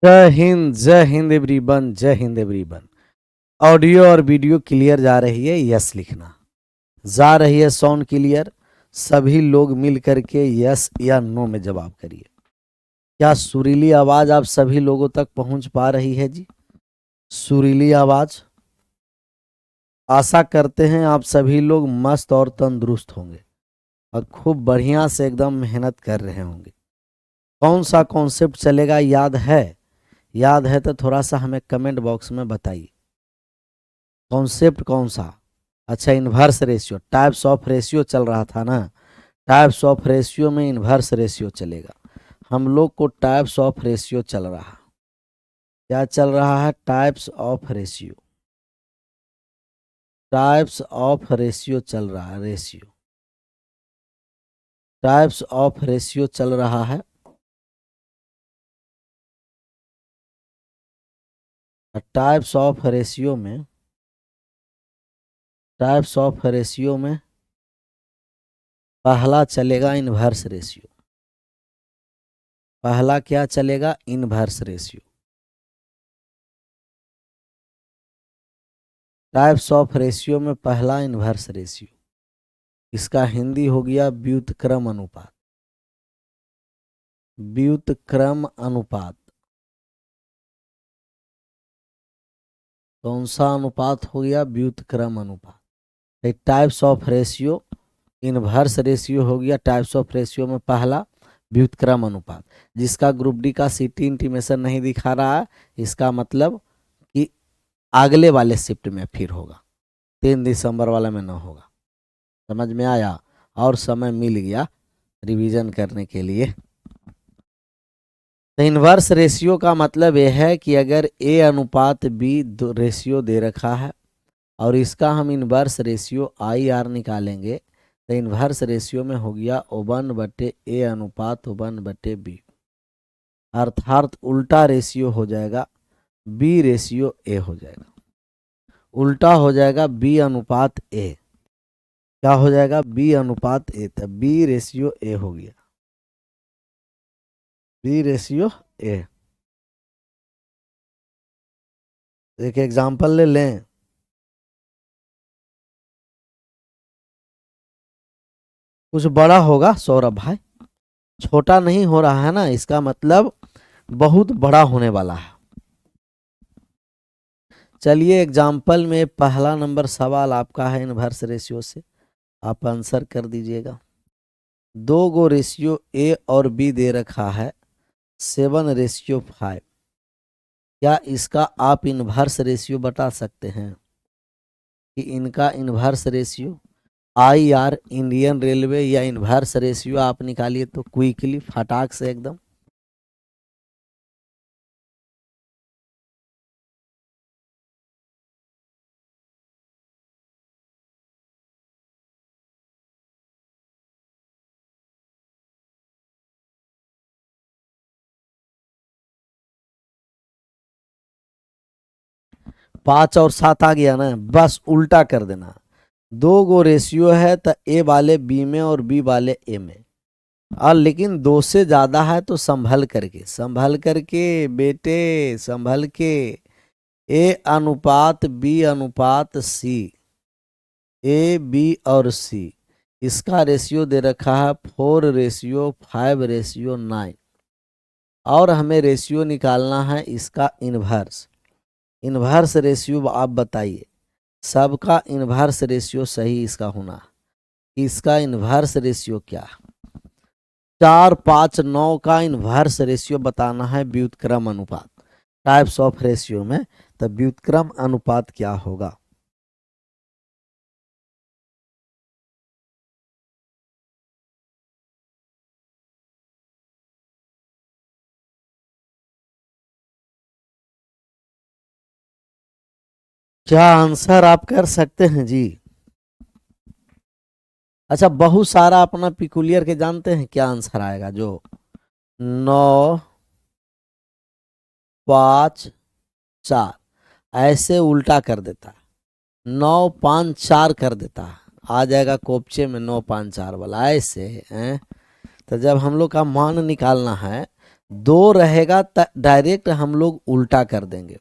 जय हिंद एवरीवन, जय Hind everyone. Audio और वीडियो क्लियर जा रही है? यस लिखना। जा रही है साउंड क्लियर? सभी लोग मिल करके यस या नो में जवाब करिए। क्या सुरीली आवाज आप सभी लोगों तक पहुंच पा रही है जी? सुरीली आवाज। आशा करते हैं आप सभी लोग मस्त और तंदुरुस्त होंगे और खूब बढ़िया से एकदम मेहनत कर रहे होंगे। कौन सा कॉन्सेप्ट चलेगा याद है? याद है तो थोड़ा सा हमें कमेंट बॉक्स में बताइए। कॉन्सेप्ट कौन सा? अच्छा, inverse ratio, types of ratio चल रहा था ना। टाइप्स ऑफ रेशियो में इन्वर्स रेशियो चलेगा। हम लोग को टाइप्स ऑफ रेशियो चल रहा है। क्या चल रहा है? Types of ratio. Types of ratio चल रहा है। रेशियो, टाइप्स ऑफ रेशियो चल रहा है। टाइप्स ऑफ रेशियो में, टाइप्स ऑफ रेशियो में पहला चलेगा इन्वर्स रेशियो। पहला क्या चलेगा? Inverse ratio. Types of ratio में पहला इन्वर्स रेशियो, इसका हिंदी हो गया व्युत्क्रम अनुपात। व्युत्क्रम अनुपात। कौन सा अनुपात हो गया? व्युत्क्रम अनुपात। Types of ratio, inverse ratio हो गया टाइप्स ऑफ रेशियो में पहला व्युत्क्रम अनुपात, जिसका ग्रुप डी का सिटी इंटीमेशन नहीं दिखा रहा है। इसका मतलब कि अगले वाले शिफ्ट में फिर होगा, 3 दिसंबर वाला में ना होगा। समझ में आया? और समय मिल गया रिवीजन करने के लिए। तो इन्वर्स रेशियो का मतलब यह है कि अगर ए अनुपात बी रेशियो दे रखा है और इसका हम इन्वर्स रेशियो आई आर निकालेंगे, तो इन्वर्स रेशियो में हो गया 1/a अनुपात 1/b, अर्थात उल्टा रेशियो हो जाएगा, बी रेशियो ए हो जाएगा। उल्टा हो जाएगा बी अनुपात ए। क्या हो जाएगा? बी अनुपात ए। तो बी रेशियो ए हो गया, बी रेशियो ए। एक एग्जांपल ले लें। कुछ बड़ा होगा सौरभ भाई, छोटा नहीं हो रहा है ना, इसका मतलब बहुत बड़ा होने वाला है। चलिए एग्जाम्पल में पहला नंबर सवाल आपका है इन्वर्स रेशियो से, आप आंसर कर दीजिएगा। 2 रेशियो ए और बी दे रखा है 7:5। क्या इसका आप इन्वर्स रेशियो बता सकते हैं कि इनका inverse ratio? I R Indian railway या इन्वर्स रेशियो आप निकालिए तो क्विकली फटाक से एकदम। पांच और सात आ गया ना, बस उल्टा कर देना। 2 रेशियो है तो ए वाले बी में और बी वाले ए में, और लेकिन 2 से ज्यादा है तो संभल करके, संभल करके बेटे, संभल के। ए अनुपात बी अनुपात सी, ए बी और सी, इसका रेशियो दे रखा है 4:5:9, और हमें रेशियो निकालना है इसका इन्वर्स। इन्वर्स रेशियो आप बताइए, सबका इन्वर्स रेशियो सही इसका होना। इसका इन्वर्स रेशियो क्या? 4:5:9 का इन्वर्स रेशियो बताना है व्युत्क्रम अनुपात टाइप्स ऑफ रेशियो में। तो व्युत्क्रम अनुपात क्या होगा? क्या आंसर आप कर सकते हैं जी? अच्छा, बहुत सारा अपना पिकुलियर के जानते हैं क्या आंसर आएगा? जो 9:5:4 ऐसे उल्टा कर देता है, 9:5:4 कर देता है, आ जाएगा कोपचे में 9:5:4 वाला ऐसे हैं। तो जब हम लोग का मान निकालना है दो रहेगा डायरेक्ट हम लोग उल्टा कर देंगे।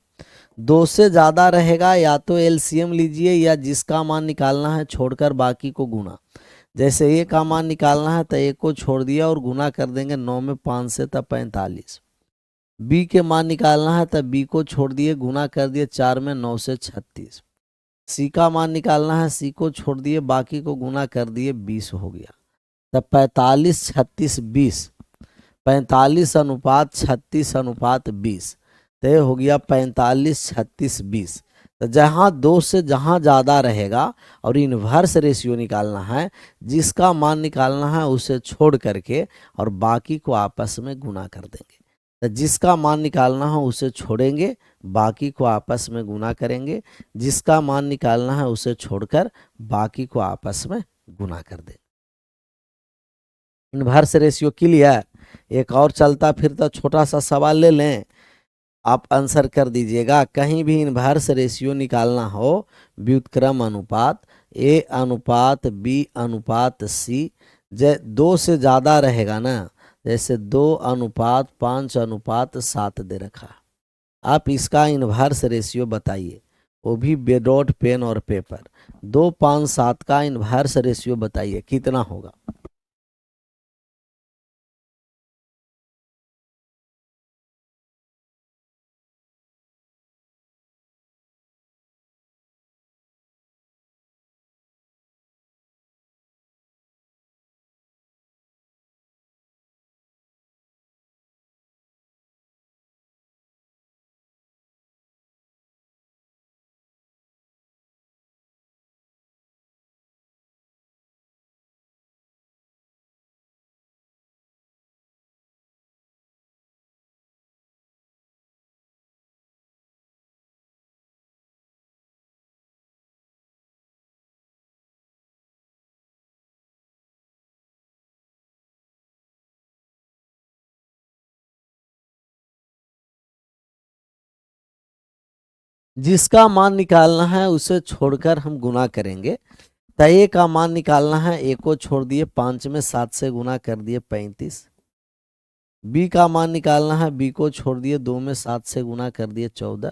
दो से ज्यादा रहेगा या तो एलसीएम लीजिए या जिसका मान निकालना है छोड़कर बाकी को गुना। जैसे ए का मान निकालना है तो एक को छोड़ दिया और गुना कर देंगे 9 में 5 से तब 45। बी के मान निकालना है तब बी को छोड़ दिए गुना कर दिए 4 में 9 से 36। सी का मान निकालना है सी को छोड़ दिए बाकी को गुना कर दिए 20 हो गया। तब 45 36 20, 45 अनुपात 36 अनुपात 20, तो ये हो गया 45 36 20। तो जहाँ दो से जहाँ ज़्यादा रहेगा और इन्वर्स रेशियो निकालना है, जिसका मान निकालना है उसे छोड़ करके और बाकी को आपस में गुना कर देंगे। तो जिसका मान निकालना है उसे छोड़ेंगे, बाकी को आपस में गुना करेंगे, जिसका मान निकालना है उसे छोड़कर बाकी को आपस में गुना कर देंगे। Inverse ratio clear. एक और चलता फिरता छोटा सा सवाल ले लें, आप आंसर कर दीजिएगा। कहीं भी इन्वर्स रेशियो निकालना हो, व्युत्क्रम अनुपात ए अनुपात बी अनुपात सी, दो से ज़्यादा रहेगा ना, जैसे 2 अनुपात 5 अनुपात 7 दे रखा, आप इसका इन्वर्स रेशियो बताइए, वो भी बेडॉट पेन और पेपर। 2 5 7 का इन्वर्स रेशियो बताइए कितना होगा। जिसका मान निकालना है उसे छोड़कर हम गुना करेंगे। तो ए का मान निकालना है, ए को छोड़ दिए 5 में 7 से गुना कर दिए 35। बी का मान निकालना है, बी को छोड़ दिए 2 में 7 से गुना कर दिए 14।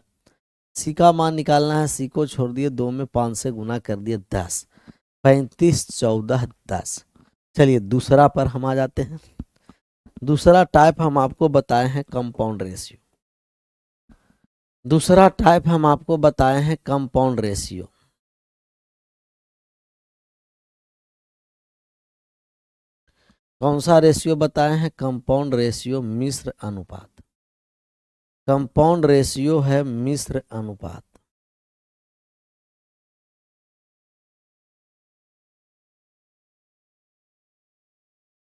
सी का मान निकालना है, सी को छोड़ दिए 2 में 5 से गुना कर दिए 10। 35 14 10। चलिए दूसरा पर हम आ जाते हैं। दूसरा टाइप हम आपको बताए हैं कंपाउंड रेशियो। दूसरा टाइप हम आपको बताए हैं कंपाउंड रेशियो। कौन सा रेशियो बताए हैं? कंपाउंड रेशियो, मिश्र अनुपात। कंपाउंड रेशियो है मिश्र अनुपात।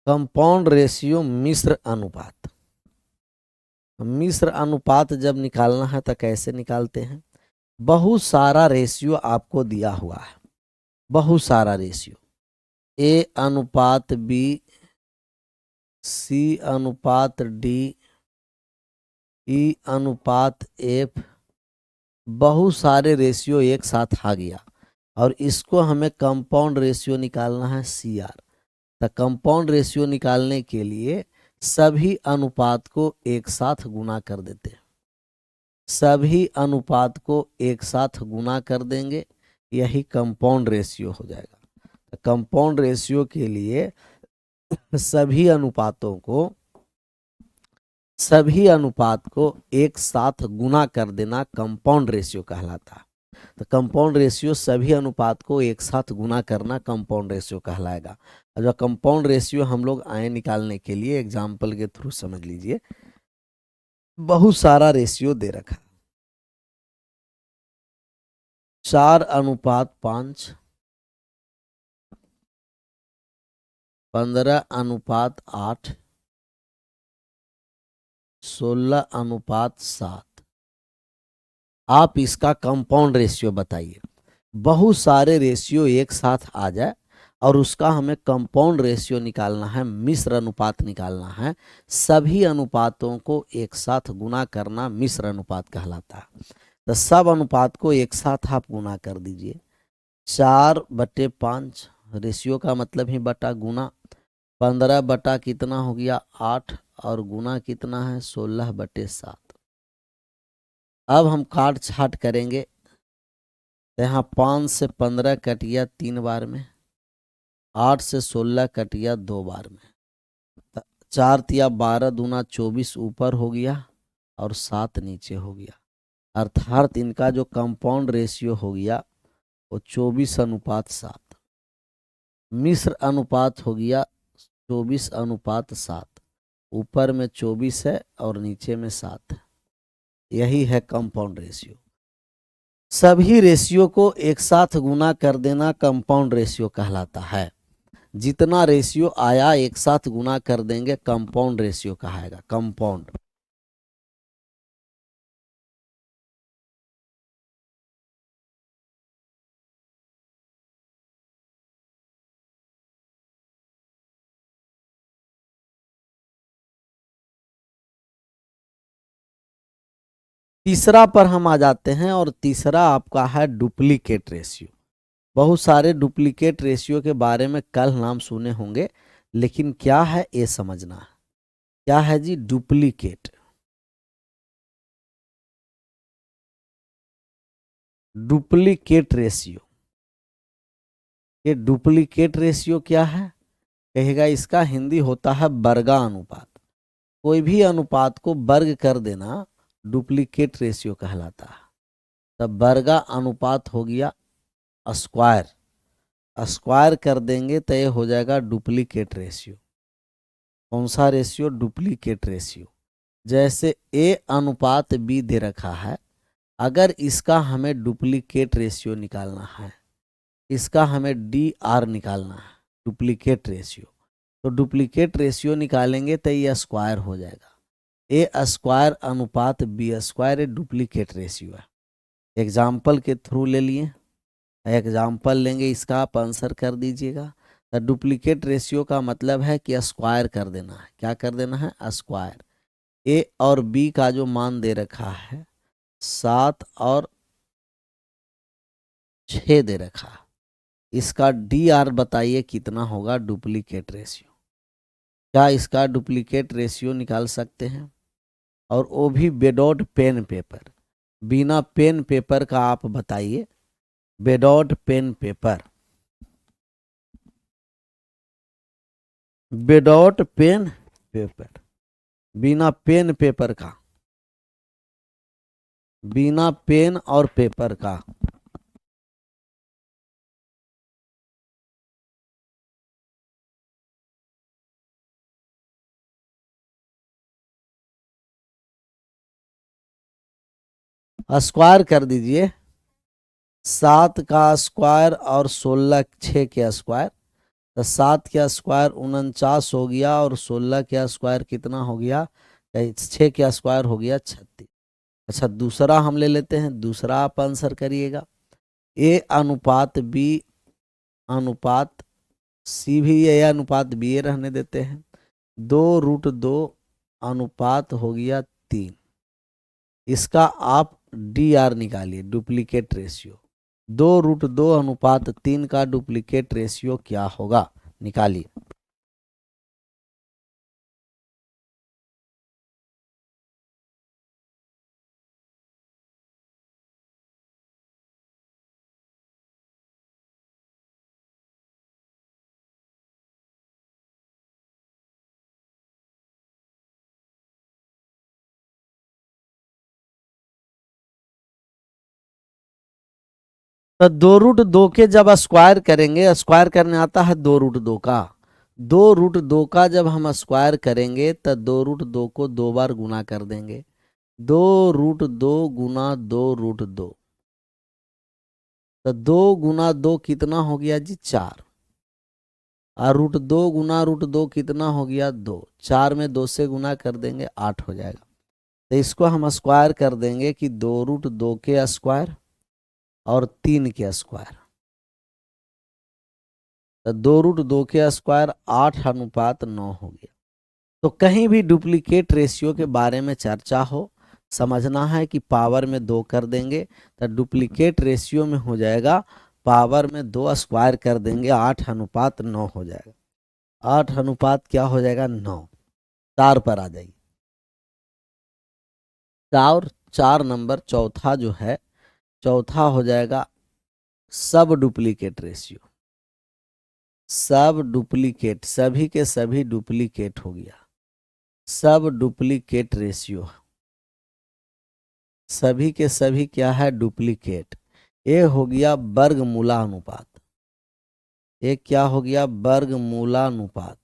कंपाउंड रेशियो मिश्र अनुपात। मिश्र अनुपात जब निकालना है तो कैसे निकालते हैं? बहुत सारा रेशियो आपको दिया हुआ है, बहुत सारा रेशियो, ए अनुपात बी, सी अनुपात डी, ई अनुपात एफ, बहुत सारे रेशियो एक साथ आ गया और इसको हमें कंपाउंड रेशियो निकालना है सी आर। तो कंपाउंड रेशियो निकालने के लिए सभी अनुपात को एक साथ गुना कर देते हैं, सभी अनुपात को एक साथ गुना कर देंगे, यही कंपाउंड रेशियो हो जाएगा। तो कंपाउंड रेशियो के लिए सभी अनुपातों को, सभी अनुपात को एक साथ गुना कर देना कंपाउंड रेशियो कहलाता है। तो कंपाउंड रेशियो सभी अनुपात को एक साथ गुना करना कंपाउंड रेशियो कहलाएगा। और जो कंपाउंड रेशियो हम लोग आए निकालने के लिए एग्जाम्पल के थ्रू समझ लीजिए। बहुत सारा रेशियो दे रखा, 4 अनुपात 5, 15 अनुपात 8, 16 अनुपात 7। आप इसका कंपाउंड रेशियो बताइए। बहुत सारे रेशियो एक साथ आ जाए और उसका हमें कंपाउंड रेशियो निकालना है, मिश्र अनुपात निकालना है। सभी अनुपातों को एक साथ गुना करना मिश्र अनुपात कहलाता है। तो सब अनुपात को एक साथ आप गुना कर दीजिए। 4/5 रेशियो का मतलब ही बटा गुना, 15 बटा कितना हो गया 8 और गुना कितना है 16/7। अब हम काट छाट करेंगे तो यहाँ 5 से 15 कट गया 3 बार में, 8 से 16 कट गया 2 बार में, 4 तिया 12 दूना 24 ऊपर हो गया और 7 नीचे हो गया। अर्थात इनका जो कंपाउंड रेशियो हो गया वो 24:7। मिश्र अनुपात हो गया 24:7। ऊपर में 24 है और नीचे में 7 है। यही है कंपाउंड रेशियो। सभी रेशियो को एक साथ गुना कर देना कंपाउंड रेशियो कहलाता है। जितना रेशियो आया एक साथ गुना कर देंगे कंपाउंड रेशियो कहाएगा, कंपाउंड। तीसरा पर हम आ जाते हैं और तीसरा आपका है डुप्लीकेट रेशियो। बहुत सारे डुप्लीकेट रेशियो के बारे में कल नाम सुने होंगे, लेकिन क्या है ये समझना है। क्या है जी डुप्लीकेट? Duplicate ratio. ये डुप्लीकेट रेशियो क्या है कहेगा, इसका हिंदी होता है वर्गा अनुपात। कोई भी अनुपात को वर्ग कर देना डुप्लीकेट रेशियो कहलाता है। तब वर्गा अनुपात हो गया स्क्वायर, स्क्वायर कर देंगे तो ये हो जाएगा डुप्लीकेट रेशियो। कौन सा रेशियो? Duplicate ratio. जैसे ए अनुपात बी दे रखा है, अगर इसका हमें डुप्लीकेट रेशियो निकालना है, इसका हमें डी आर निकालना है, डुप्लीकेट रेशियो, तो डुप्लीकेट रेशियो निकालेंगे तो ये स्क्वायर हो जाएगा। ए स्क्वायर अनुपात बी स्क्वायर डुप्लीकेट रेशियो है। एग्जाम्पल के थ्रू ले लिए, एग्जाम्पल लेंगे, इसका आप आंसर कर दीजिएगा। तो डुप्लीकेट रेशियो का मतलब है कि स्क्वायर कर देना है। क्या कर देना है? स्क्वायर। ए और बी का जो मान दे रखा है 7 और 6 दे रखा है, इसका डी आर बताइए कितना होगा डुप्लीकेट रेशियो। क्या इसका डुप्लीकेट रेशियो निकाल सकते हैं? और वो भी विदाउट पेन पेपर, बिना पेन पेपर का आप बताइए, without pen paper, without pen paper, बिना पेन पेपर का, बिना पेन और पेपर का। स्क्वायर कर दीजिए, 7 का स्क्वायर और 16 6 के स्क्वायर, तो 7 का स्क्वायर 49 हो गया और 16 का स्क्वायर कितना हो गया? 6 का स्क्वायर हो गया 36। अच्छा दूसरा हम ले लेते हैं, दूसरा आप आंसर करिएगा। ए अनुपात बी अनुपात सी भी ए अनुपात बी ए रहने देते हैं, 2√2 अनुपात हो गया 3। इसका आप डी आर निकालिए, डुप्लीकेट रेशियो। 2√2 अनुपात 3 का डुप्लीकेट रेशियो क्या होगा, निकालिए। तो 2√2 के जब स्क्वायर करेंगे, स्क्वायर करने आता है 2√2 का, 2√2 का जब हम स्क्वायर करेंगे तो 2√2 को 2 बार गुना कर देंगे। 2√2 गुना 2√2, तो 2 गुना 2 कितना हो गया जी 4, और √2 गुना √2 कितना हो गया 2, 4 में 2 से गुना कर देंगे 8 हो जाएगा। तो इसको हम स्क्वायर कर देंगे कि 2√2 के स्क्वायर और 3 के स्क्वायर, तो 2√2 के स्क्वायर 8:9 हो गया। तो कहीं भी डुप्लीकेट रेशियो के बारे में चर्चा हो, समझना है कि पावर में 2 कर देंगे तो डुप्लीकेट रेशियो में हो जाएगा, पावर में 2 स्क्वायर कर देंगे 8:9 हो जाएगा। 8 अनुपात क्या हो जाएगा 9। 4 पर आ जाइए। 4 नंबर चौथा जो है, चौथा हो जाएगा सब डुप्लीकेट रेशियो। सब डुप्लीकेट, सभी के सभी डुप्लीकेट हो गया, सब डुप्लीकेट रेशियो, सभी के सभी क्या है, डुप्लीकेट। ये हो गया वर्गमूलानुपात। ये क्या हो गया, वर्गमूलानुपात।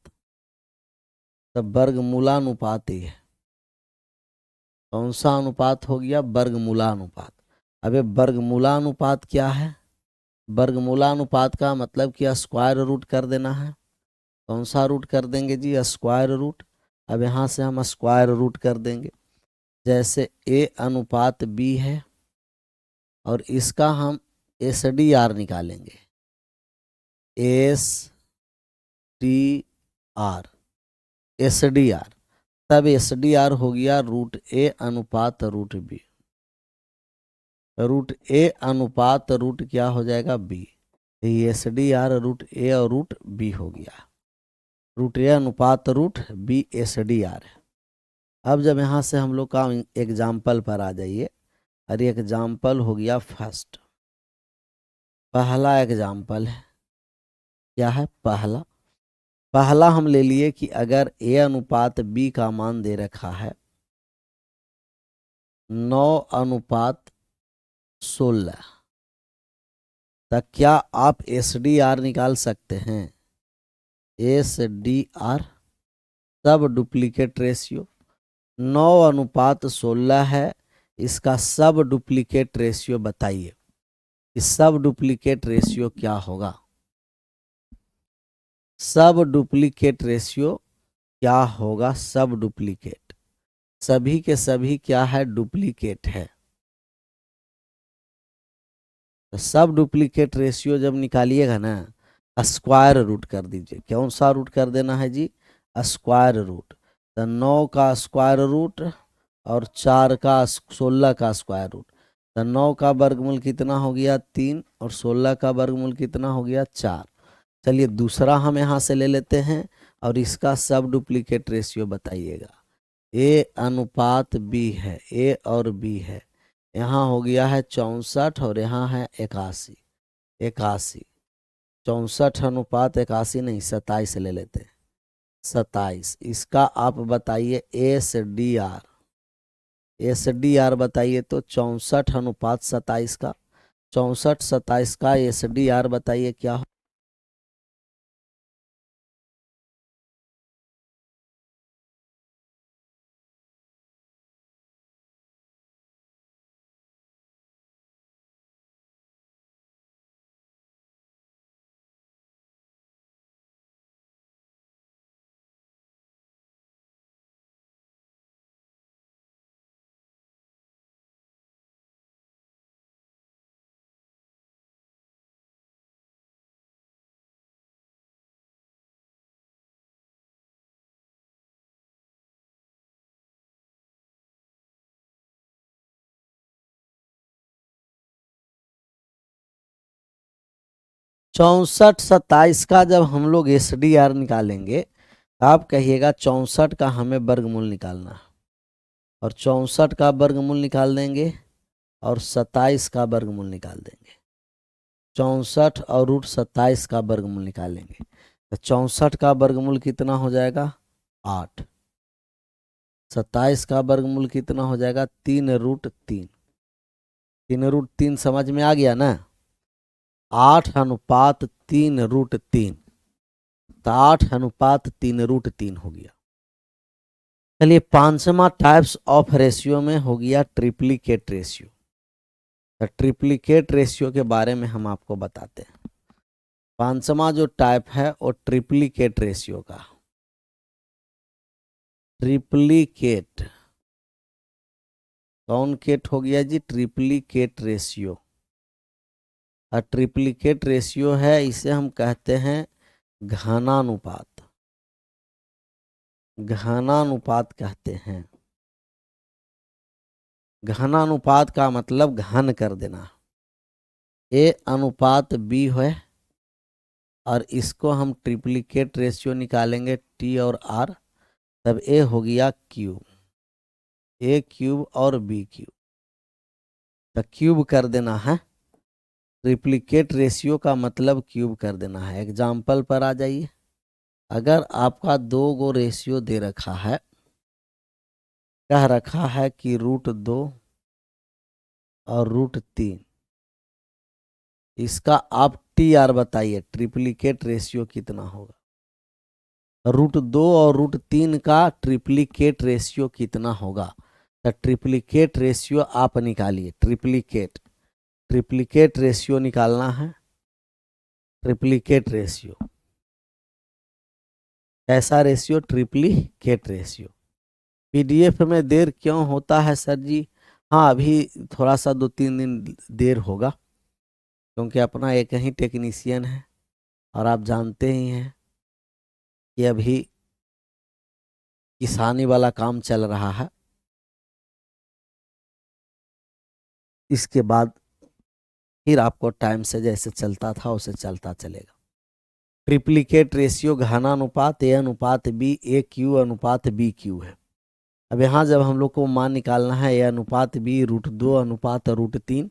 तो वर्गमूलानुपात ये कौन सा अनुपात हो गया, वर्गमूलानुपात। अब ये वर्गमूलानुपात क्या है, वर्गमूलानुपात का मतलब कि स्क्वायर रूट कर देना है। कौन सा रूट कर देंगे जी, स्क्वायर रूट। अब यहाँ से हम स्क्वायर रूट कर देंगे। जैसे ए अनुपात बी है और इसका हम एस डी आर निकालेंगे, S D are, S D are. तब एस डी आर हो गया रूट ए अनुपात रूट बी। रूट ए अनुपात रूट क्या हो जाएगा, B. S D R root A और रूट बी हो गया, रूट ए अनुपात root B S D R है। अब जब यहाँ से हम लोग का एग्जाम्पल पर आ जाइए, और एग्जाम्पल हो गया फर्स्ट। पहला एग्जाम्पल है, क्या है, पहला। पहला हम ले लिए कि अगर ए अनुपात बी का मान दे रखा है 9:16, तो क्या आप एस डी आर निकाल सकते हैं, एस डी आर सब डुप्लीकेट रेशियो। 9:16 है, इसका सब डुप्लीकेट रेशियो बताइए। इस सब डुप्लीकेट रेशियो क्या होगा, सब डुप्लीकेट रेशियो क्या होगा, सब डुप्लीकेट, सभी के सभी क्या है, डुप्लीकेट है। तो सब डुप्लीकेट रेशियो जब निकालिएगा ना, स्क्वायर रूट कर दीजिए। कौन सा रूट कर देना है जी, स्क्वायर रूट। तो 9 का स्क्वायर रूट और 4 का 16 का स्क्वायर रूट। तो 9 का वर्गमूल कितना हो गया, 3, और 16 का वर्गमूल कितना हो गया, 4। चलिए दूसरा हम यहाँ से ले लेते हैं और इसका सब डुप्लीकेट रेशियो बताइएगा। ए अनुपात बी है, ए और बी है, यहाँ हो गया है 64 और यहाँ है 81। 81, 64 अनुपात 81 नहीं, 27 ले लेते हैं, 27। इसका आप बताइए S D are, S D are बताइए। तो 64 अनुपात 27 का, 64 27 का एस डी आर बताइए क्या हो। चौसठ 27 का जब हम लोग एस डी आर निकालेंगे, आप कहिएगा 64 का हमें वर्गमूल निकालना है, और 64 का वर्गमूल निकाल देंगे और 27 का वर्गमूल निकाल देंगे। 64 और रूट 27 का वर्गमूल निकालेंगे, तो 64 का वर्गमूल कितना हो जाएगा, 8। 27 का वर्गमूल कितना हो जाएगा, 3√3। 3√3 समझ में आ गया ना, 8:3√3। तो 8:3√3 हो गया। चलिए पांचवा टाइप्स ऑफ रेशियो में हो गया ट्रिप्लीकेट रेशियो। तो ट्रिप्लीकेट रेशियो के बारे में हम आपको बताते हैं। पांचवा जो टाइप है वो ट्रिप्लीकेट रेशियो का, ट्रिप्लीकेट। कौन केट हो गया जी, ट्रिप्लीकेट रेशियो। और ट्रिप्लीकेट रेशियो है, इसे हम कहते हैं घनानुपात, घनानुपात कहते हैं। घनानुपात का मतलब घन कर देना। ए अनुपात बी है और इसको हम ट्रिप्लीकेट रेशियो निकालेंगे टी और आर। तब ए हो गया क्यूब, ए क्यूब और बी क्यूब, तो क्यूब कर देना है। ट्रिप्लिकेट रेशियो का मतलब क्यूब कर देना है। एग्जाम्पल पर आ जाइए। अगर आपका दो गो रेशियो दे रखा है, कह रखा है कि √2 और √3, इसका आप टी आर बताइए, ट्रिप्लिकेट रेशियो कितना होगा। √2 और √3 का ट्रिप्लिकेट रेशियो कितना होगा, तो ट्रिप्लिकेट रेशियो आप निकालिए। ट्रिप्लिकेट ट्रिप्लिकेट रेशियो निकालना है। ट्रिप्लिकेट रेशियो ऐसा रेशियो, ट्रिप्लिकेट रेशियो। पीडीएफ में देर क्यों होता है सर जी? हाँ, अभी थोड़ा सा 2-3 दिन देर होगा, क्योंकि अपना एक ही टेक्नीशियन है और आप जानते ही हैं कि अभी किसानी वाला काम चल रहा है। इसके बाद फिर आपको टाइम से जैसे चलता था उसे चलता चलेगा। ट्रिप्लिकेट रेशियो घनानुपात ए अनुपात बी, ए क्यू अनुपात बी क्यू है। अब यहाँ जब हम लोग को मान निकालना है ए अनुपात बी √2 अनुपात √3,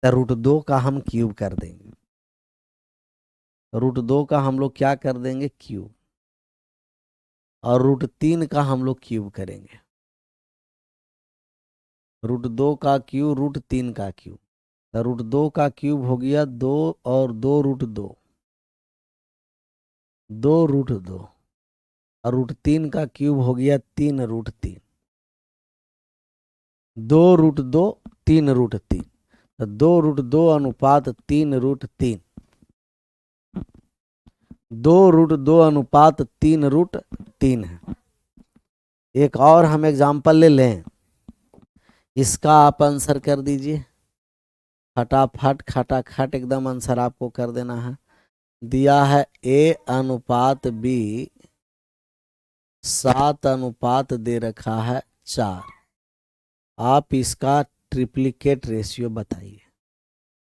तो √2 का हम क्यूब कर देंगे। √2 का हम लोग क्या कर देंगे, क्यूब, और √3 का हम लोग क्यूब करेंगे। √2 का क्यूब, √3 का क्यूब, तो √2 का क्यूब हो गया 2 और 2 √2, 2 √2, और √3 का क्यूब हो गया 3 √3, 2 √2 3 √3, तो 2 √2 अनुपात 3 √3, 2 √2 अनुपात 3 √3 है। एक और हम एग्जाम्पल ले लें, इसका आप आंसर कर दीजिए फटाफट, खटाखट एकदम आंसर आपको कर देना है। दिया है ए अनुपात बी 7 अनुपात दे रखा है 4, आप इसका ट्रिप्लिकेट रेशियो बताइए।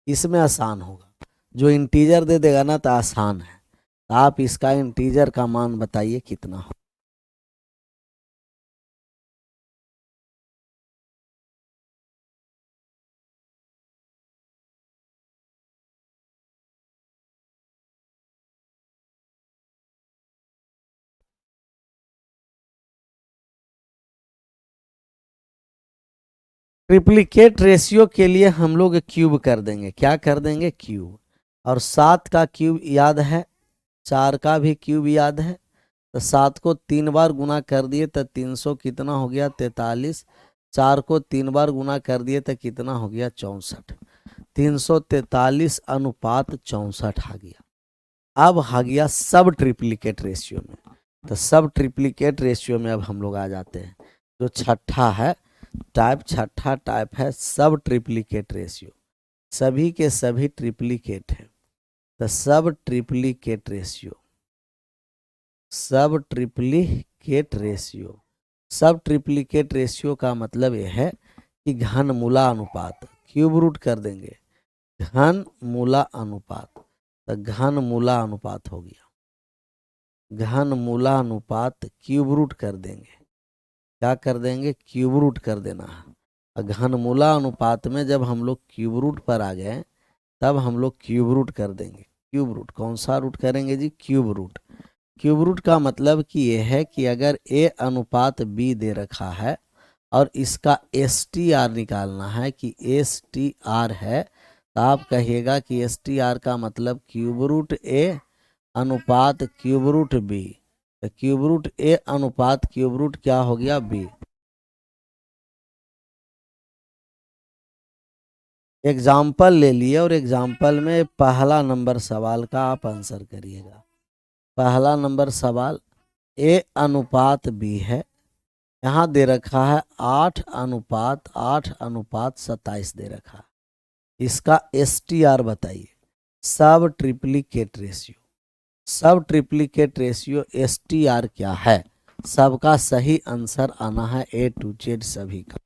इसमें आसान होगा, जो इंटीजर दे देगा ना तो आसान है। आप इसका इंटीजर का मान बताइए कितना हो। ट्रिप्लिकेट रेशियो के लिए हम लोग क्यूब कर देंगे। क्या कर देंगे, क्यूब। और 7 का क्यूब याद है, 4 का भी क्यूब याद है, तो 7 को 3 बार गुना कर दिए तो 300 कितना हो गया, 43। 4 को 3 बार गुना कर दिए तो कितना हो गया, 64। 343 अनुपात 64 आ गया। अब आ गया सब ट्रिप्लिकेट रेशियो में। तो सब ट्रिप्लिकेट रेशियो में अब हम लोग आ जाते हैं। जो छठा है टाइप, छठा टाइप है सब ट्रिप्लिकेट रेशियो। सभी के सभी ट्रिप्लिकेट है। तो सब ट्रिप्लिकेट रेशियो, सब ट्रिप्लिकेट रेशियो, सब ट्रिप्लिकेट रेशियो का मतलब यह है कि घन मूला अनुपात, क्यूब रूट कर देंगे, घन मूला अनुपात, तो घन मूला अनुपात हो गया। घन मूला अनुपात क्यूब रूट कर देंगे। क्या कर देंगे, क्यूब रूट कर देना है। और घन मूला अनुपात में जब हम लोग क्यूब रूट पर आ गए, तब हम लोग क्यूब रूट कर देंगे। क्यूब रूट कौन सा रूट करेंगे जी, क्यूब रूट। क्यूब रूट का मतलब कि यह है कि अगर ए अनुपात बी दे रखा है और इसका एस टी आर निकालना है कि एस टी आर है, तो आप कहिएगा कि एस टी आर का मतलब क्यूब रूट ए अनुपात क्यूब रूट बी। तो क्यूब रूट ए अनुपात क्यूब रूट क्या हो गया, बी। एग्जाम्पल ले लिए और एग्जाम्पल में पहला नंबर सवाल का आप आंसर करिएगा। पहला नंबर सवाल, ए अनुपात बी है, यहाँ दे रखा है 8:8:27 दे रखा है। इसका एस टी आर बताइए, सब ट्रिप्लिकेट रेशियो। सब triplicate ratio S T R क्या है, सबका सही आंसर आना है A to Z सभी का।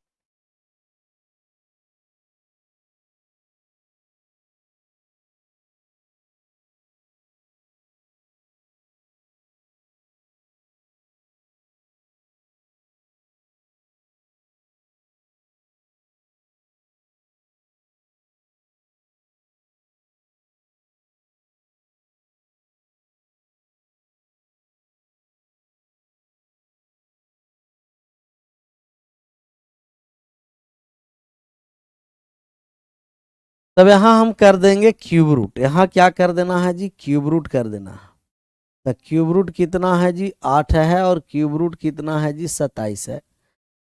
तब यहाँ हम कर देंगे क्यूब रूट। यहाँ क्या कर देना है जी, क्यूब रूट कर देना है। तो क्यूब रूट कितना है जी, 8 है, और क्यूब रूट कितना है जी, 27 है।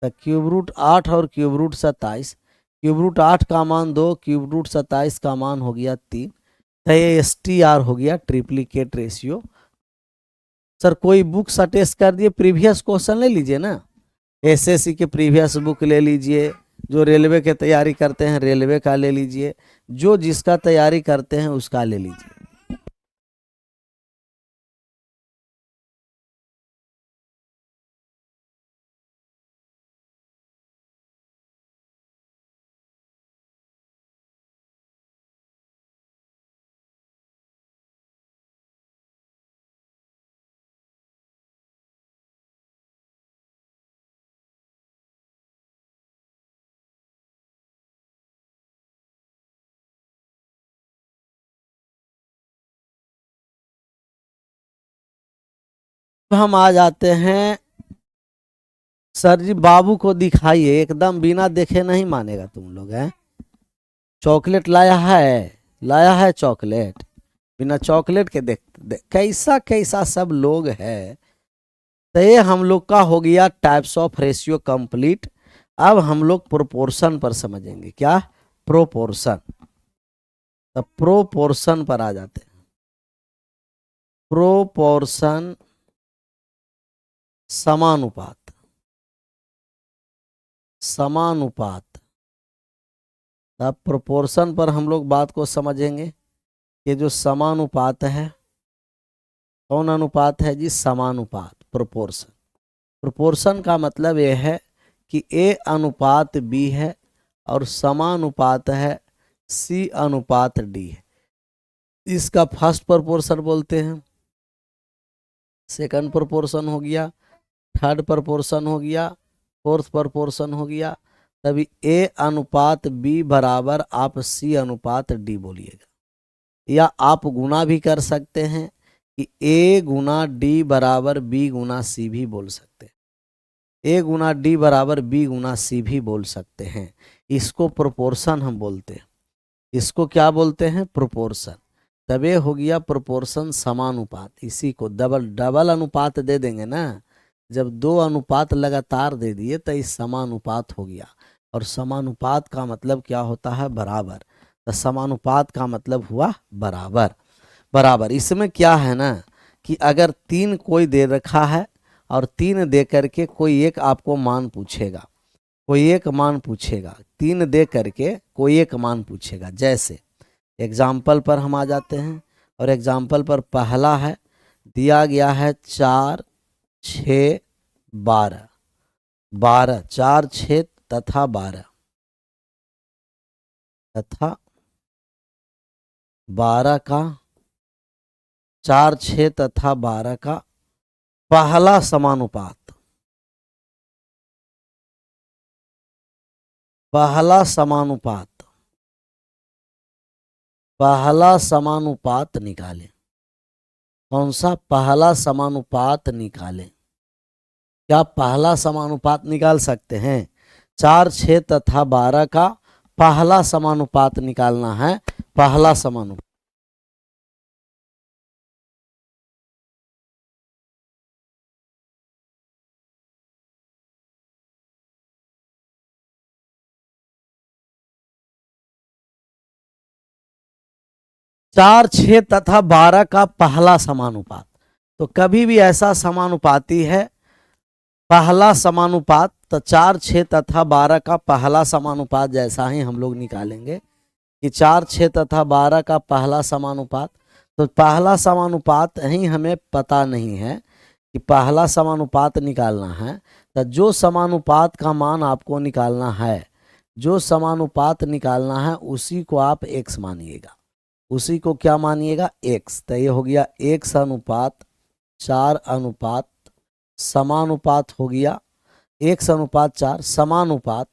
तो क्यूब रूट 8 और क्यूब रूट 27, क्यूब रूट 8 का मान 2, क्यूब रूट 27 का मान हो गया 3। तो ये STR हो गया, ट्रिप्लीकेट रेशियो। सर कोई बुक सटेस्ट कर दिए, प्रीवियस क्वेश्चन ले लीजिए ना, SSC के प्रीवियस बुक ले लीजिए, जो रेलवे के तैयारी करते हैं रेलवे का ले लीजिए, जो जिसका तैयारी करते हैं उसका ले लीजिए। हम आ जाते हैं, सर जी बाबू को दिखाइए, एकदम बिना देखे नहीं मानेगा तुम लोग हैं। चॉकलेट लाया है, लाया है चॉकलेट, बिना चॉकलेट के कैसा कैसा सब लोग है। तो ये हम लोग का हो गया टाइप्स ऑफ रेशियो कंप्लीट। अब हम लोग प्रोपोर्शन पर समझेंगे, क्या, प्रोपोर्शन। तो प्रोपोर्शन पर आ जाते हैं। प्रोपोर्शन समानुपात, समानुपात। अब प्रोपोर्शन पर हम लोग बात को समझेंगे कि जो समानुपात है, कौन अनुपात है जी, समानुपात, प्रोपोर्शन। प्रोपोर्शन का मतलब यह है कि A अनुपात B है और समानुपात है C अनुपात D है। इसका फर्स्ट प्रोपोर्शन बोलते हैं, सेकंड प्रोपोर्शन हो गया, थर्ड प्रोपोर्शन हो गया, फोर्थ प्रोपोर्शन हो गया। तभी A अनुपात B बराबर आप C अनुपात D बोलिएगा, या आप गुना भी कर सकते हैं कि A गुना D बराबर B गुना C भी बोल सकते हैं, A गुना D बराबर B गुना C भी बोल सकते हैं। इसको प्रोपोर्शन हम बोलते हैं। इसको क्या बोलते हैं, प्रोपोर्शन। तब ये हो गया प्रोपोर्शन समानुपात। इसी को डबल डबल अनुपात दे देंगे ना, जब दो अनुपात लगातार दे दिए तो इस समानुपात हो गया। और समानुपात का मतलब क्या होता है, बराबर। तो समानुपात का मतलब हुआ बराबर। बराबर इसमें क्या है ना कि अगर 3 कोई दे रखा है और 3 दे करके कोई एक आपको मान पूछेगा, कोई एक मान पूछेगा, 3 दे करके कोई एक मान पूछेगा। जैसे एग्जाम्पल पर हम आ जाते हैं, और एग्जाम्पल पर पहला है, दिया गया है 4 6 12, 12 4 6 तथा 12, तथा 12 का 4 6 तथा 12 का पहला समानुपात, पहला समानुपात, पहला समानुपात निकालें। कौन सा पहला समानुपात निकालें? क्या पहला समानुपात निकाल सकते हैं? 4 6 तथा 12 का पहला समानुपात निकालना है। पहला समानुपात, चार 6 तथा 12 का पहला समानुपात। तो कभी भी ऐसा समानुपाती है, पहला समानुपात, तो 4 6 तथा 12 का पहला समानुपात जैसा ही हम लोग निकालेंगे कि 4 6 तथा 12 का पहला समानुपात। तो पहला समानुपात ही हमें पता नहीं है कि पहला समानुपात निकालना है। तो जो समानुपात का मान आपको निकालना है, जो समानुपात निकालना है उसी को आप x मानिएगा। उसी को क्या मानिएगा? x। तो ये हो गया x अनुपात 4 अनुपात समानुपात हो गया, x अनुपात 4 समानुपात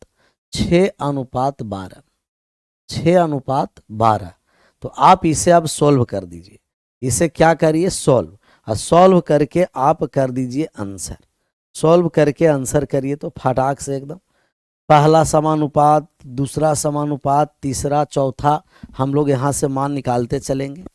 6 अनुपात 12, 6 अनुपात 12। तो आप इसे अब सोल्व कर दीजिए। इसे क्या करिए? सोल्व। और सोल्व करके आप कर दीजिए आंसर। सोल्व करके आंसर करिए तो फटाक से एकदम पहला समानुपात, दूसरा समानुपात, तीसरा, चौथा, हम लोग यहां से मान निकालते चलेंगे।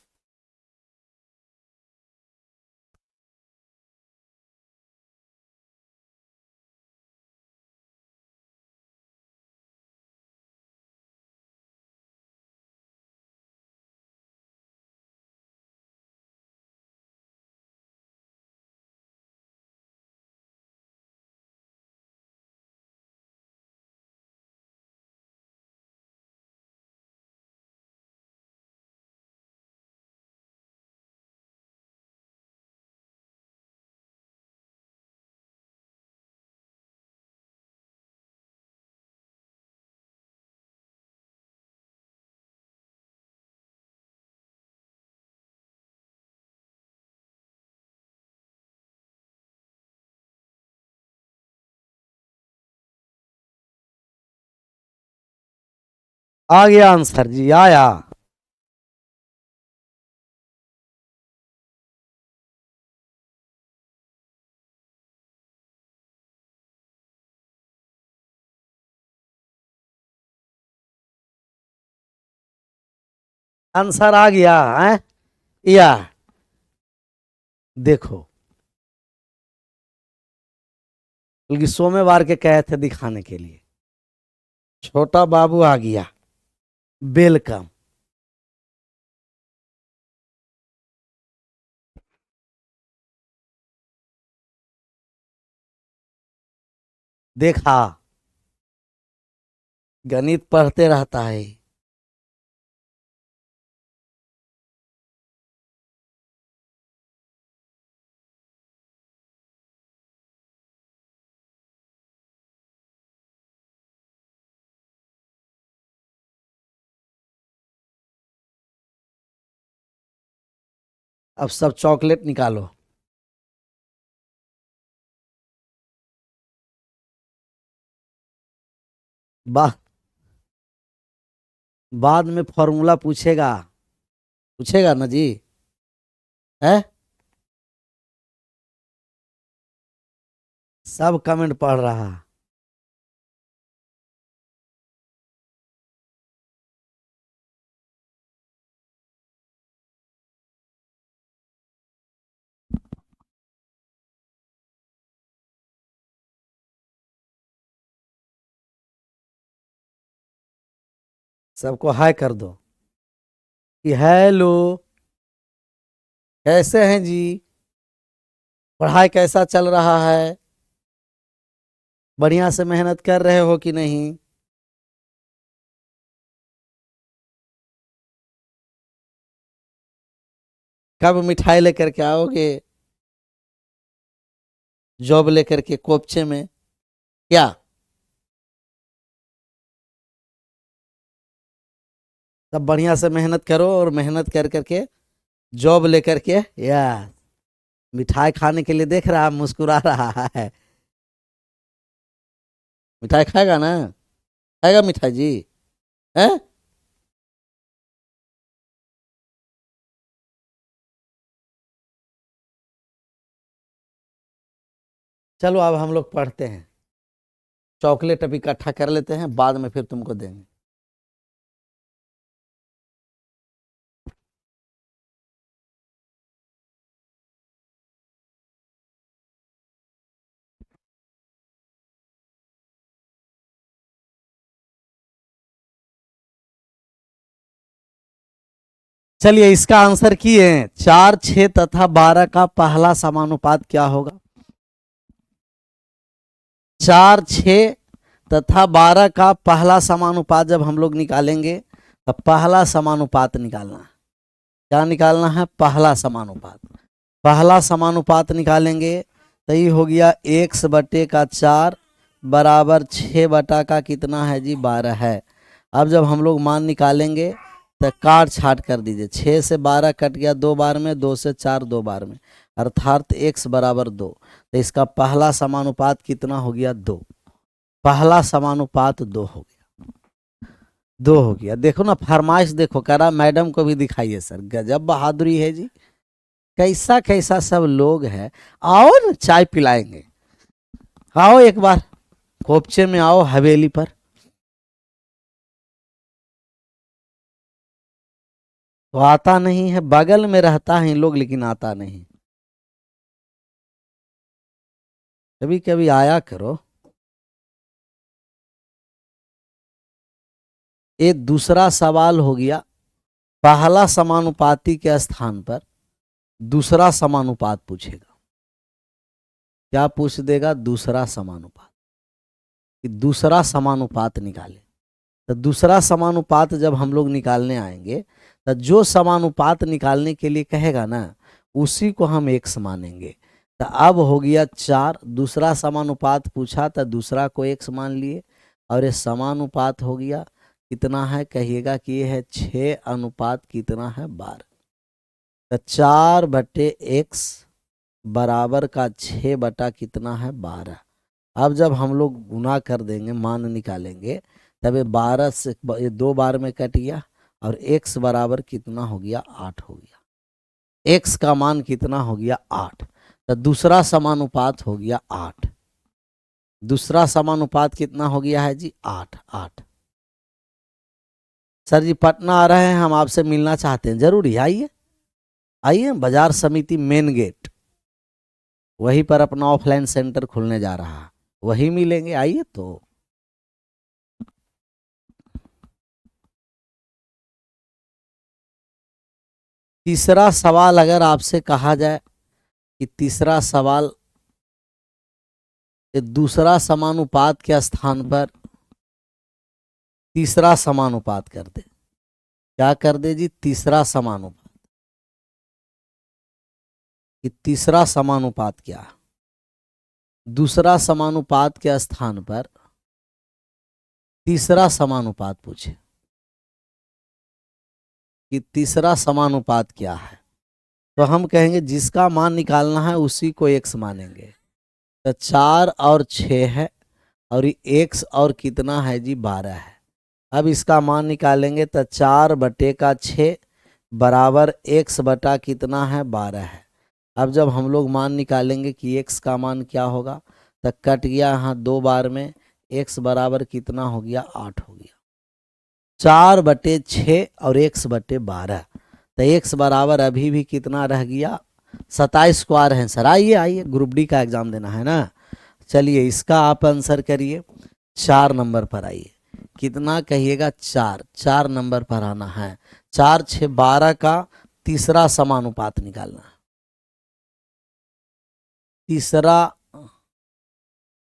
आ गया आंसर जी, आया। आंसर आ गया है या देखो, बल्कि सोमवार के कहे थे दिखाने के लिए। छोटा बाबू आ गया, वेलकम। देखा, गणित पढ़ते रहता है। अब सब चॉकलेट निकालो। बा, बाद में फॉर्मूला पूछेगा, पूछेगा ना जी, है? सब कमेंट पढ़ रहा। सबको हाय कर दो कि हेलो, कैसे हैं जी, पढ़ाई कैसा चल रहा है, बढ़िया से मेहनत कर रहे हो कि नहीं? कब मिठाई लेकर के आओगे? जॉब लेकर के कोपचे में क्या? सब बढ़िया से मेहनत करो और मेहनत कर करके जॉब लेकर के, या मिठाई खाने के लिए देख रहा है, मुस्कुरा रहा है। मिठाई खाएगा ना? खाएगा मिठाई जी? है? चलो अब हम लोग पढ़ते हैं। चॉकलेट अभी इकट्ठा कर लेते हैं, बाद में फिर तुमको देंगे। चलिए इसका आंसर किए। 4, 6 तथा 12 का पहला समानुपात क्या होगा? 4, 6 तथा 12 का पहला समानुपात जब हम लोग निकालेंगे, तो पहला समानुपात निकालना है। क्या निकालना है? पहला समानुपात। पहला समानुपात निकालेंगे तो ये हो गया x बटे का 4 बराबर 6 बटा का कितना है जी? 12 है। अब जब हम लोग मान निकालेंगे तो काट छाट कर दीजिए। 6 से 12 कट गया 2 बार में, 2 से 4 2 बार में, अर्थात x बराबर 2। तो इसका पहला समानुपात कितना हो गया? 2। पहला समानुपात 2 हो गया, 2 हो गया। देखो ना फरमाइश, देखो करा मैडम को भी दिखाइए सर, गजब बहादुरी है जी। कैसा कैसा सब लोग है। आओ ना चाय पिलाएंगे, आओ एक बार कोपचे में आओ हवेली पर। तो आता नहीं है, बगल में रहता है इन लोग लेकिन आता नहीं। कभी कभी आया करो। ये दूसरा सवाल हो गया। पहला समानुपाती के स्थान पर दूसरा समानुपात पूछेगा। क्या पूछ देगा? दूसरा समानुपात। कि दूसरा समानुपात निकाले। तो दूसरा समानुपात जब हम लोग निकालने आएंगे तो जो समानुपात निकालने के लिए कहेगा ना उसी को हम x मानेंगे। तो अब हो गया 4, दूसरा समानुपात पूछा तो दूसरा को x मान लिए और ये समानुपात हो गया। कितना है कहिएगा कि ये है 6 अनुपात कितना है 12। तो 4/x बराबर का 6 बटा कितना है 12। अब जब हम लोग गुना कर देंगे मान निकालेंगे तब ये 12 से ये 2 बार में कट गया और x बराबर कितना हो गया 8 हो गया। x का मान कितना हो गया 8। तो दूसरा समानुपात हो गया 8। दूसरा समानुपात कितना हो गया है जी 8। 8। सर जी पटना आ रहे हैं, हम आपसे मिलना चाहते हैं। जरूरी आइए, आइए बाजार समिति मेन गेट, वहीं पर अपना ऑफलाइन सेंटर खुलने जा रहा है, वही मिलेंगे। आइए। तो तीसरा सवाल अगर आपसे कहा जाए कि तीसरा सवाल दूसरा समानुपात के स्थान पर तीसरा समानुपात कर दे। क्या कर दे जी? तीसरा समानुपात। कि तीसरा समानुपात क्या है? दूसरा समानुपात के स्थान पर तीसरा समानुपात पूछे कि तीसरा समानुपात क्या है, तो हम कहेंगे जिसका मान निकालना है उसी को x मानेंगे। तो 4 और 6 है और ये x और कितना है जी 12 है। अब इसका मान निकालेंगे तो 4/6 बराबर x बटा कितना है 12 है। अब जब हम लोग मान निकालेंगे कि x का मान क्या होगा तो कट गया यहाँ 2 बार में, x बराबर कितना हो गया 8 हो गया। 4/6 और x/12। तो x बराबर अभी भी कितना रह गया 27 को आ रहे हैं सर। आइए आइए, ग्रुप डी का एग्जाम देना है ना। चलिए इसका आप आंसर करिए। 4 नंबर पर आइए। कितना कहिएगा 4। 4 नंबर पर आना है। 4 6 12 का तीसरा समानुपात निकालना है।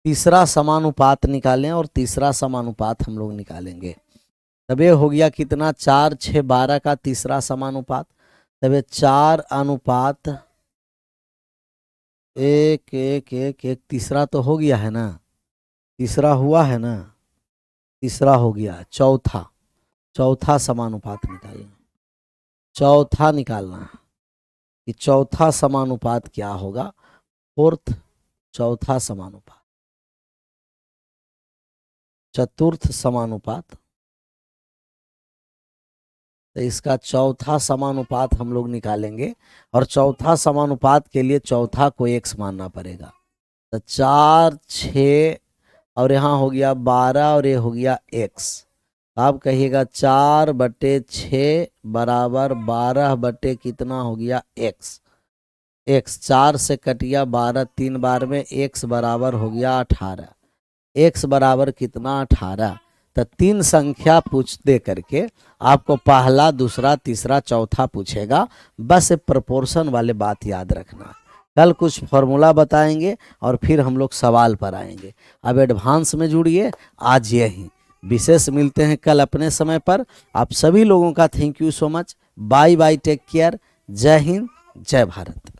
तीसरा समानुपात निकालें और तीसरा समानुपात हम लोग निकालेंगे। तब ये हो गया कितना 4 6 12 का तीसरा समानुपात। तब ये 4 अनुपात 1 1 1 1 तीसरा तो हो गया है ना, तीसरा हुआ है ना, तीसरा हो गया। चौथा समानुपात निकालना। चौथा निकालना है कि चौथा समानुपात क्या होगा। चौथा समानुपात। चतुर्थ समानुपात। तो इसका चौथा समानुपात हम लोग निकालेंगे और चौथा समानुपात के लिए चौथा को x मानना पड़ेगा। तो 4 6 और यहाँ हो गया 12 और ये हो गया x। आप कहिएगा 4/6 बराबर 12 बटे कितना हो गया x। x 4 से कटिया 12 3 बार में, x बराबर हो गया 18। x बराबर कितना 18। तो 3 संख्या पूछ दे करके आपको पहला दूसरा तीसरा चौथा पूछेगा। बस प्रोपोर्शन वाले बात याद रखना। कल कुछ फॉर्मूला बताएंगे और फिर हम लोग सवाल पर आएंगे। अब एडवांस में जुड़िए। आज यही विशेष मिलते हैं कल अपने समय पर। आप सभी लोगों का thank you so much. Bye bye, take care. जय हिंद, जय भारत।